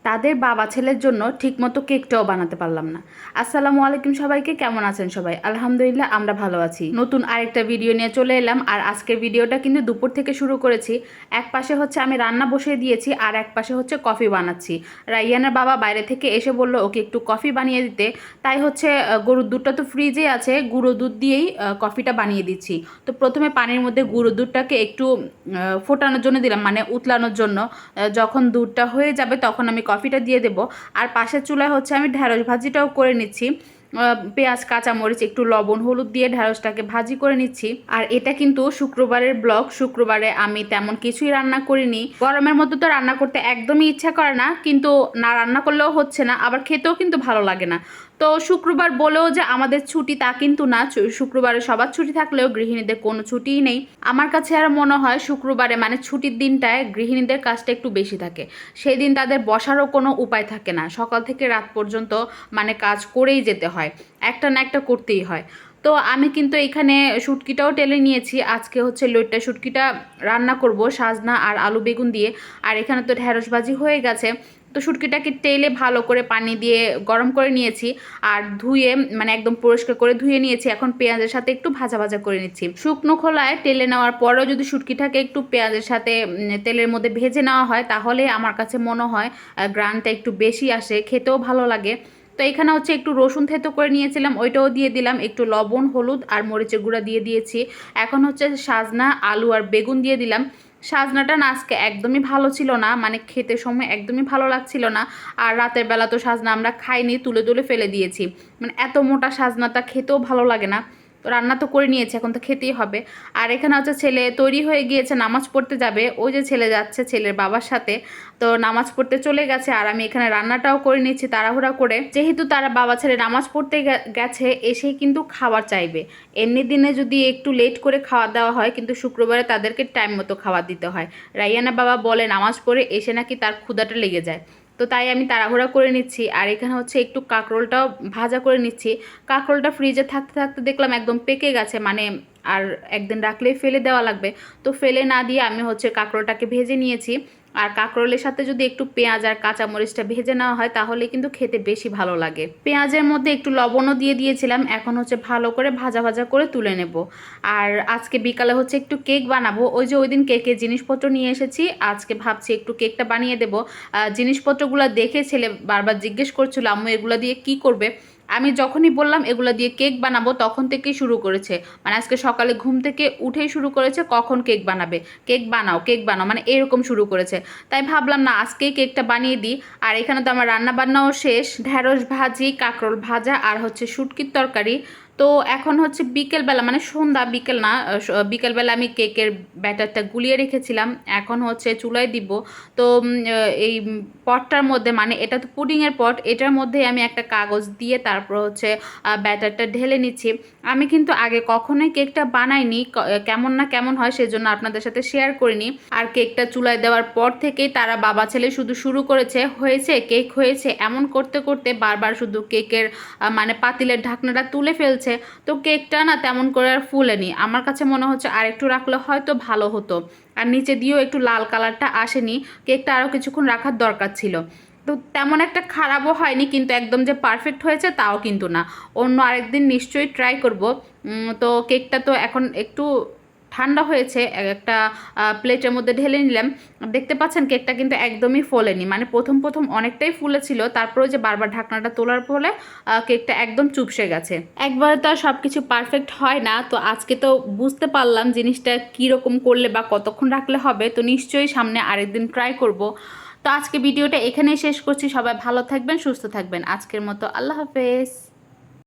তাদের বাবা ছেলের জন্য ঠিকমতো কেকটাও বানাতে পারলাম না। আসসালামু আলাইকুম সবাইকে, কেমন আছেন সবাই? আলহামদুলিল্লাহ আমরা ভালো আছি। নতুন আরেকটা ভিডিও নিয়ে চলে এলাম। আর আজকের ভিডিওটা কিন্তু দুপুর থেকে শুরু করেছি। এক পাশে হচ্ছে আমি রান্না বসিয়ে দিয়েছি, আর এক পাশে হচ্ছে কফি বানাচ্ছি। রাইয়ানের বাবা বাইরে থেকে এসে বলল ওকে একটু কফি বানিয়ে দিতে। তাই হচ্ছে গরুর দুধটা তো ফ্রিজে আছে, গুঁড়ো দুধ দিয়েই কফিটা বানিয়ে দিচ্ছি। তো প্রথমে পানির মধ্যে গুঁড়ো দুধটাকে একটু ফোটানোর জন্য দিলাম, মানে উতলানোর জন্য। যখন দুধটা হয়ে যাবে তখন আমি কফিটা দিয়ে দেব। আর পাশের চুলায় হচ্ছে আমি ঢ্যাঁড়স ভাজিটাও করে নিচ্ছি। পেঁয়াজ, কাঁচামরিচ, একটু লবণ, হলুদ দিয়ে ঢ্যাঁড়সটাকে ভাজি করে নিচ্ছি। আর এটা কিন্তু শুক্রবারের ব্লগ। শুক্রবারে আমি তেমন কিছুই রান্না করিনি। গরমের মধ্যে তো রান্না করতে একদমই ইচ্ছা করে না, কিন্তু না রান্না করলেও হচ্ছে না, আবার খেতেও কিন্তু ভালো লাগে না। তো শুক্রবার বলেও যে আমাদের ছুটি তা কিন্তু না। শুক্রবারে সবার ছুটি থাকলেও গৃহিণীদের কোনো ছুটিই নেই। আমার কাছে আর মনে হয় শুক্রবারে মানে ছুটির দিনটায় গৃহিণীদের কাজটা একটু বেশি থাকে। সেই দিন তাদের বসারও কোনো উপায় থাকে না, সকাল থেকে রাত পর্যন্ত মানে কাজ করেই যেতে হয়, একটা না একটা করতেই হয়। তো আমি কিন্তু এখানে শুটকিটাও টেলে নিয়েছি। আজকে হচ্ছে লইট্টা শুটকিটা রান্না করব সাজনা আর আলু বেগুন দিয়ে। আর এখানে তো ঢ্যাঁড়স ভাজি হয়ে গেছে। তো শুটকিটাকে তেলে ভালো করে পানি দিয়ে গরম করে নিয়েছি, আর ধুয়ে মানে একদম পরিষ্কার করে ধুয়ে নিয়েছি। এখন পেঁয়াজের সাথে একটু ভাজা ভাজা করে নিচ্ছি। শুকনো খোলায় তেলে নেওয়ার পরেও যদি শুটকিটাকে একটু পেঁয়াজের সাথে তেলের মধ্যে ভেজে নেওয়া হয়, তাহলে আমার কাছে মনে হয় গ্রানটা একটু বেশি আসে, খেতেও ভালো লাগে। তো এখানে হচ্ছে একটু রসুন থেতো করে নিয়েছিলাম, ওইটাও দিয়ে দিলাম। একটু লবণ, হলুদ আর মরিচের গুঁড়া দিয়ে দিয়েছি। এখন হচ্ছে সাজনা, আলু আর বেগুন দিয়ে দিলাম। সাজনাটা না আজকে একদমই ভালো ছিল না, মানে খেতে সময় একদমই ভালো লাগছিল না। আর রাতের বেলা তো সাজনা আমরা খাইনি, তুলে তুলে ফেলে দিয়েছি। মানে এত মোটা সাজনাটা খেতেও ভালো লাগে না। তো রান্না তো করে নিয়েছি, এখন তো খেতেই হবে। আর এখানে হচ্ছে ছেলে তৈরি হয়ে গিয়েছে, নামাজ পড়তে যাবে। ওই যে ছেলে যাচ্ছে ছেলের বাবার সাথে, তো নামাজ পড়তে চলে গেছে। আর আমি এখানে রান্নাটাও করে নিচ্ছি তাড়াহুড়া করে, যেহেতু তারা বাবা ছেলে নামাজ পড়তে গেছে, এসেই কিন্তু খাবার চাইবে। এমনি দিনে যদি একটু লেট করে খাওয়া দাওয়া হয়, কিন্তু শুক্রবারে তাদেরকে টাইম মতো খাবার দিতে হয়। রাইয়ানা বাবা বলে নামাজ পড়ে এসে নাকি তার ক্ষুধাটা লেগে যায়। তো তাই আমি তাড়াহুড়া করে নিচ্ছি। আর এখানে হচ্ছে একটু কাঁকরোলটাও ভাজা করে নিচ্ছি। কাঁকরোলটা ফ্রিজে থাকতে থাকতে দেখলাম একদম পেকে গেছে, মানে আর একদিন রাখলেই ফেলে দেওয়া লাগবে। তো ফেলে না দিয়ে আমি হচ্ছে কাঁকরোলটাকে ভেজে নিয়েছি। আর কাঁকরোলের সাথে যদি একটু পেঁয়াজ আর কাঁচামরিচটা ভেজে নেওয়া হয়, তাহলে কিন্তু খেতে বেশি ভালো লাগে। পেঁয়াজের মধ্যে একটু লবণও দিয়ে দিয়েছিলাম। এখন হচ্ছে ভালো করে ভাজা ভাজা করে তুলে নেব। আর আজকে বিকালে হচ্ছে একটু কেক বানাবো। ওই যে ওই দিন কেকের জিনিসপত্র নিয়ে এসেছি, আজকে ভাবছি একটু কেকটা বানিয়ে দেবো। জিনিসপত্রগুলো দেখে ছেলে বারবার জিজ্ঞেস করছিল আম্মু এগুলো দিয়ে কি করবে। আমি যখনই বললাম এগুলো দিয়ে কেক বানাবো, তখন থেকেই শুরু করেছে। মানে আজকে সকালে ঘুম থেকে উঠেই শুরু করেছে কখন কেক বানাবে, কেক বানাও কেক বানাও, মানে এরকম শুরু করেছে। তাই ভাবলাম না আজকেই কেকটা বানিয়ে দিই। আর এখানে তো আমার রান্না বান্নাও শেষ, ঢ্যাঁড়স ভাজি, কাঁকরোল ভাজা আর হচ্ছে শুটকির তরকারি। তো এখন হচ্ছে বিকেলবেলা, মানে সন্ধ্যা, বিকেল না, বিকেলবেলা আমি কেকের ব্যাটারটা গুলিয়ে রেখেছিলাম। এখন হচ্ছে চুলায় দিব। তো এই পটটার মধ্যে, মানে এটা তো পুডিংয়ের পট, এটার মধ্যে আমি একটা কাগজ দিয়ে তারপর হচ্ছে ব্যাটারটা ঢেলে নিচ্ছি। আমি কিন্তু আগে কখনোই কেকটা বানাইনি, কেমন না কেমন হয় সেজন্য আপনাদের সাথে শেয়ার করিনি। আর কেকটা চুলায় দেওয়ার পর থেকেই তারা বাবা ছেলে শুধু শুরু করেছে হয়েছে কেক হয়েছে এমন করতে করতে, বারবার শুধু কেকের মানে পাতিলের ঢাকনাটা তুলে ফেলছে। তো কেকটা না তেমন করে আর ফুলেনি। আমার কাছে মনে হচ্ছে আর একটু রাখলে হয়তো ভালো হতো। আর নিচে দিয়েও একটু লাল কালারটা আসেনি, কেকটা আরও কিছুক্ষণ রাখার দরকার ছিল। তো তেমন একটা খারাপও হয়নি, কিন্তু একদম যে পারফেক্ট হয়েছে তাও কিন্তু না। অন্য আরেকদিন নিশ্চয়ই ট্রাই করব। তো কেকটা তো এখন একটু ঠান্ডা হয়েছে, একটা প্লেটের মধ্যে ঢেলে নিলাম। দেখতে পাচ্ছেন কেকটা কিন্তু একদমই ফোলেনি, মানে প্রথম প্রথম অনেকটাই ফুলেছিল, তারপরে যে বারবার ঢাকনাটা তোলার ফলে কেকটা একদম চুপসে গেছে। একবারে তো আর সব কিছু পারফেক্ট হয় না। তো আজকে তো বুঝতে পারলাম জিনিসটা কীরকম করলে বা কতক্ষণ রাখলে হবে। তো নিশ্চয়ই সামনে আরেকদিন ট্রাই করব। তো আজকে ভিডিওটা এখানেই শেষ করছি। সবাই ভালো থাকবেন, সুস্থ থাকবেন। আজকের মতো আল্লাহ হাফেজ।